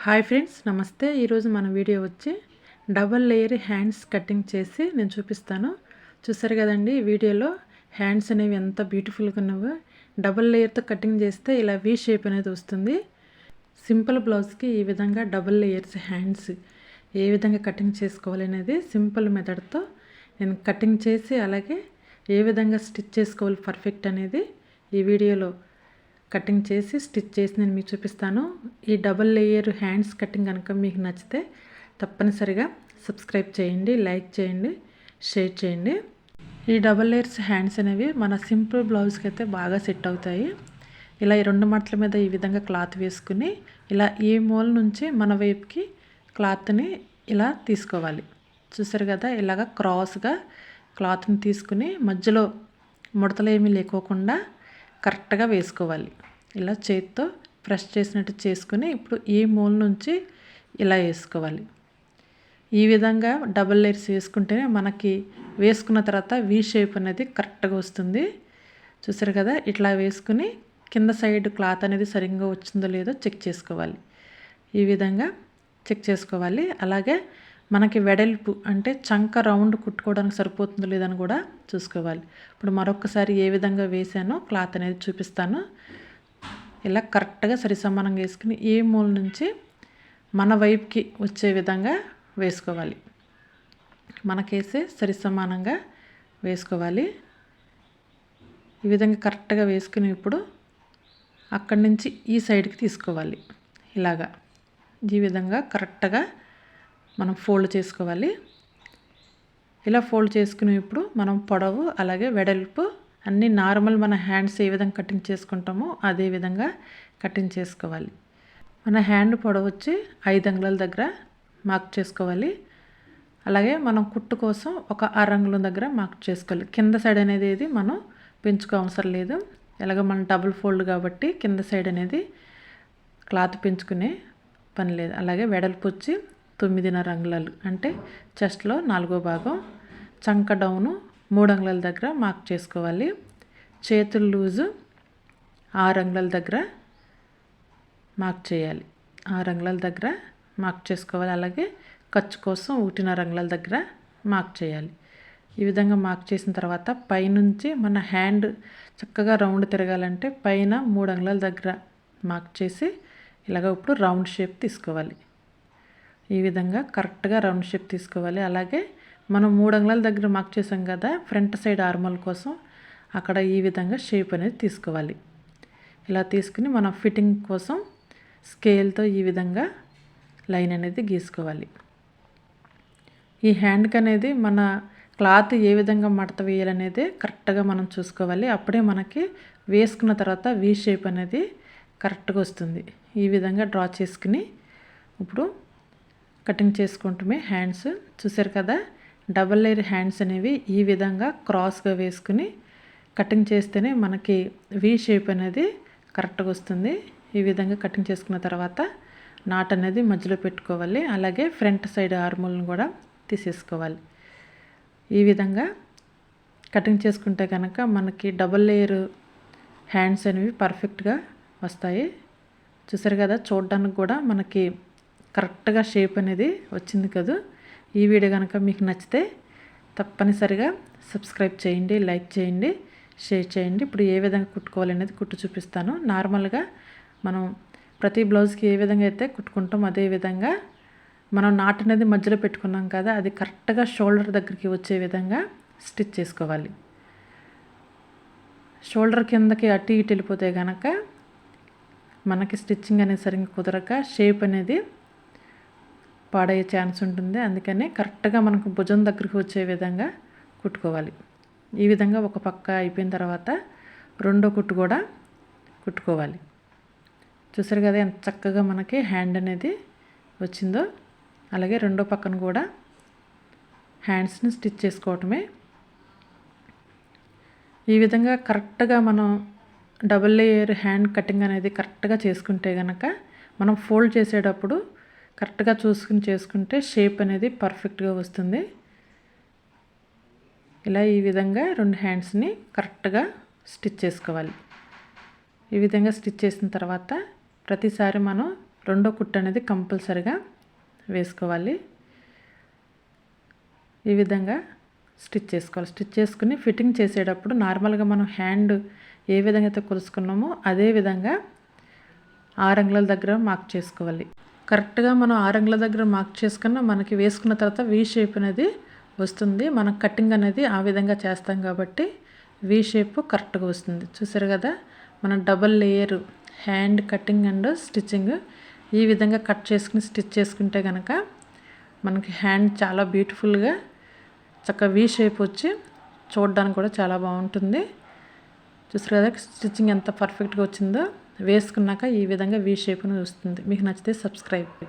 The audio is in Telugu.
హాయ్ ఫ్రెండ్స్, నమస్తే. ఈరోజు మన వీడియో వచ్చి డబల్ లేయర్ హ్యాండ్స్ కటింగ్ చేసి నేను చూపిస్తాను. చూసారు కదండి, ఈ వీడియోలో హ్యాండ్స్ అనేవి ఎంత బ్యూటిఫుల్గా ఉన్నవో. డబల్ లేయర్తో కటింగ్ చేస్తే ఇలా వీ షేప్ అనేది వస్తుంది. సింపుల్ బ్లౌజ్కి ఈ విధంగా డబల్ లేయర్స్ హ్యాండ్స్ ఏ విధంగా కటింగ్ చేసుకోవాలి అనేది సింపుల్ మెథడ్తో నేను కటింగ్ చేసి, అలాగే ఏ విధంగా స్టిచ్ చేసుకోవాలి పర్ఫెక్ట్ అనేది ఈ వీడియోలో కటింగ్ చేసి స్టిచ్ చేసి నేను మీకు చూపిస్తాను. ఈ డబల్ లేయర్ హ్యాండ్స్ కటింగ్ కనుక మీకు నచ్చితే తప్పనిసరిగా సబ్స్క్రైబ్ చేయండి, లైక్ చేయండి, షేర్ చేయండి. ఈ డబల్ లేయర్స్ హ్యాండ్స్ అనేవి మన సింపుల్ బ్లౌజ్కి అయితే బాగా సెట్ అవుతాయి. ఇలా ఈ రెండు మట్ల మీద ఈ విధంగా క్లాత్ వేసుకుని ఇలా ఈ మూల నుంచి మన వైపుకి క్లాత్ని ఇలా తీసుకోవాలి. చూసారు కదా, ఇలాగ క్రాస్గా క్లాత్ని తీసుకుని మధ్యలో ముడతలు ఏమీ లేకోకుండా కరెక్ట్గా వేసుకోవాలి. ఇలా చేతితో ప్రెస్ చేసినట్టు చేసుకుని ఇప్పుడు ఈ మూల నుంచి ఇలా వేసుకోవాలి. ఈ విధంగా డబల్ లేయర్స్ వేసుకుంటేనే మనకి వేసుకున్న తర్వాత వీ షేప్ అనేది కరెక్ట్గా వస్తుంది. చూసారు కదా, ఇట్లా వేసుకుని కింద సైడ్ క్లాత్ అనేది సరిగ్గా వచ్చిందో లేదో చెక్ చేసుకోవాలి. ఈ విధంగా చెక్ చేసుకోవాలి. అలాగే మనకి వెడల్పు అంటే చంక రౌండ్ కుట్టుకోవడానికి సరిపోతుందో లేదని కూడా చూసుకోవాలి. ఇప్పుడు మరొకసారి ఏ విధంగా వేసానో క్లాత్ అనేది చూపిస్తాను. ఇలా కరెక్ట్గా సరి సమానంగా వేసుకుని ఏ మూల నుంచి మన వైపుకి వచ్చే విధంగా వేసుకోవాలి. మనకేసే సరి సమానంగా వేసుకోవాలి. ఈ విధంగా కరెక్ట్గా వేసుకుని ఇప్పుడు అక్కడి నుంచి ఈ సైడ్కి తీసుకోవాలి. ఇలాగా ఈ విధంగా కరెక్ట్గా మనం ఫోల్డ్ చేసుకోవాలి. ఇలా ఫోల్డ్ చేసుకుని ఇప్పుడు మనం పొడవు అలాగే వెడల్పు అన్నీ నార్మల్ మన హ్యాండ్స్ ఏ విధంగా కటింగ్ చేసుకుంటామో అదే విధంగా కటింగ్ చేసుకోవాలి. మన హ్యాండ్ పొడవు వచ్చి 5 అంగుళాల దగ్గర మార్క్ చేసుకోవాలి. అలాగే మనం కుట్టు కోసం ఒక 6 అంగుళం దగ్గర మార్క్ చేసుకోవాలి. కింద సైడ్ అనేది మనం పెంచుకో అవసరం లేదు. ఎలాగ మనం డబుల్ ఫోల్డ్ కాబట్టి కింద సైడ్ అనేది క్లాత్ పెంచుకునే పని లేదు. అలాగే వెడల్పు వచ్చి 9.5 అంగుళాలు అంటే చెస్ట్లో 4వ భాగం. చంక డౌను 3 అంగుళాల దగ్గర మార్క్ చేసుకోవాలి. చేతుల లూజు 6 అంగుళాల దగ్గర మార్క్ చేయాలి. 6 అంగుళాల దగ్గర మార్క్ చేసుకోవాలి. అలాగే ఖర్చు కోసం 1.5 అంగుళాల దగ్గర మార్క్ చేయాలి. ఈ విధంగా మార్క్ చేసిన తర్వాత పైనుంచి మన హ్యాండ్ చక్కగా రౌండ్ తిరగాలంటే పైన 3 అంగుళాల దగ్గర మార్క్ చేసి ఇలాగ ఇప్పుడు రౌండ్ షేప్ తీసుకోవాలి. ఈ విధంగా కరెక్ట్గా రౌండ్ షేప్ తీసుకోవాలి. అలాగే మనం 3 అంగుళాల దగ్గర మార్క్ చేసాం కదా, ఫ్రంట్ సైడ్ ఆర్మల్ కోసం అక్కడ ఈ విధంగా షేప్ అనేది తీసుకోవాలి. ఇలా తీసుకుని మనం ఫిట్టింగ్ కోసం స్కేల్తో ఈ విధంగా లైన్ అనేది గీసుకోవాలి. ఈ హ్యాండ్కి అనేది మన క్లాత్ ఏ విధంగా మడత వేయాలనేది కరెక్ట్గా మనం చూసుకోవాలి. అప్పుడే మనకి వేసుకున్న తర్వాత వీ షేప్ అనేది కరెక్ట్గా వస్తుంది. ఈ విధంగా డ్రా చేసుకుని ఇప్పుడు కటింగ్ చేసుకుంటమే హ్యాండ్స్. చూసారు కదా, డబల్ లేయర్ హ్యాండ్స్ అనేవి ఈ విధంగా క్రాస్గా వేసుకుని కటింగ్ చేస్తేనే మనకి వీ షేప్ అనేది కరెక్ట్గా వస్తుంది. ఈ విధంగా కటింగ్ చేసుకున్న తర్వాత నాట్ అనేది మధ్యలో పెట్టుకోవాలి. అలాగే ఫ్రంట్ సైడ్ ఆర్మోల్ని కూడా తీసేసుకోవాలి. ఈ విధంగా కటింగ్ చేసుకుంటే కనుక మనకి డబల్ లేయర్ హ్యాండ్స్ అనేవి పర్ఫెక్ట్గా వస్తాయి. చూసారు కదా, చూడడానికి కూడా మనకి కరెక్ట్గా షేప్ అనేది వచ్చింది కదా. ఈ వీడియో కనుక మీకు నచ్చితే తప్పనిసరిగా సబ్స్క్రైబ్ చేయండి, లైక్ చేయండి, షేర్ చేయండి. ఇప్పుడు ఏ విధంగా కుట్టుకోవాలనేది కుట్టు చూపిస్తాను. నార్మల్గా మనం ప్రతి బ్లౌజ్కి ఏ విధంగా అయితే కుట్టుకుంటాం అదే విధంగా మనం నాట్ అనేది మధ్యలో పెట్టుకున్నాం కదా, అది కరెక్ట్గా షోల్డర్ దగ్గరికి వచ్చే విధంగా స్టిచ్ చేసుకోవాలి. షోల్డర్ కిందకి అటు ఇటు వెళ్ళిపోతే కనుక మనకి స్టిచ్చింగ్ అనేది సరిగ్గా కుదరక షేప్ అనేది పాడయ్యే ఛాన్స్ ఉంటుంది. అందుకని కరెక్ట్గా మనకు భుజం దగ్గరికి వచ్చే విధంగా కుట్టుకోవాలి. ఈ విధంగా ఒక పక్క అయిపోయిన తర్వాత రెండో కుట్టు కూడా కుట్టుకోవాలి. చూసారు కదా ఎంత చక్కగా మనకి హ్యాండ్ అనేది వచ్చిందో. అలాగే రెండో పక్కన కూడా హ్యాండ్స్ని స్టిచ్ చేసుకోవటమే. ఈ విధంగా కరెక్ట్గా మనం డబుల్ లేయర్ హ్యాండ్ కటింగ్ అనేది కరెక్ట్గా చేసుకుంటే కనుక మనం ఫోల్డ్ చేసేటప్పుడు కరెక్ట్గా చూసుకుని చేసుకుంటే షేప్ అనేది పర్ఫెక్ట్గా వస్తుంది. ఇలా ఈ విధంగా 2 హ్యాండ్స్ని కరెక్ట్గా స్టిచ్ చేసుకోవాలి. ఈ విధంగా స్టిచ్ చేసిన తర్వాత ప్రతిసారి మనం రెండో కుట్టు అనేది కంపల్సరిగా వేసుకోవాలి. ఈ విధంగా స్టిచ్ చేసుకోవాలి. స్టిచ్ చేసుకుని ఫిట్టింగ్ చేసేటప్పుడు నార్మల్గా మనం హ్యాండ్ ఏ విధంగా అయితే కొలుసుకున్నామో అదే విధంగా 6 అంగుళాల దగ్గర మార్క్ చేసుకోవాలి. కరెక్ట్గా మనం 6 అంగుళాల దగ్గర మార్క్ చేసుకున్న మనకి వేసుకున్న తర్వాత వీ షేప్ అనేది వస్తుంది. మనం కటింగ్ అనేది ఆ విధంగా చేస్తాం కాబట్టి వీ షేప్ కరెక్ట్గా వస్తుంది. చూసారు కదా, మనం double layer hand cutting and stitching ఈ విధంగా కట్ చేసుకుని స్టిచ్ చేసుకుంటే కనుక మనకి హ్యాండ్ చాలా బ్యూటిఫుల్గా చక్కగా వీ షేప్ వచ్చి చూడడానికి కూడా చాలా బాగుంటుంది. చూసారు కదా స్టిచ్చింగ్ ఎంత పర్ఫెక్ట్గా వచ్చిందో. వేసుకున్నాక ఈ విధంగా వీ షేప్ను వస్తుంది. మీకు నచ్చితే సబ్స్క్రైబ్.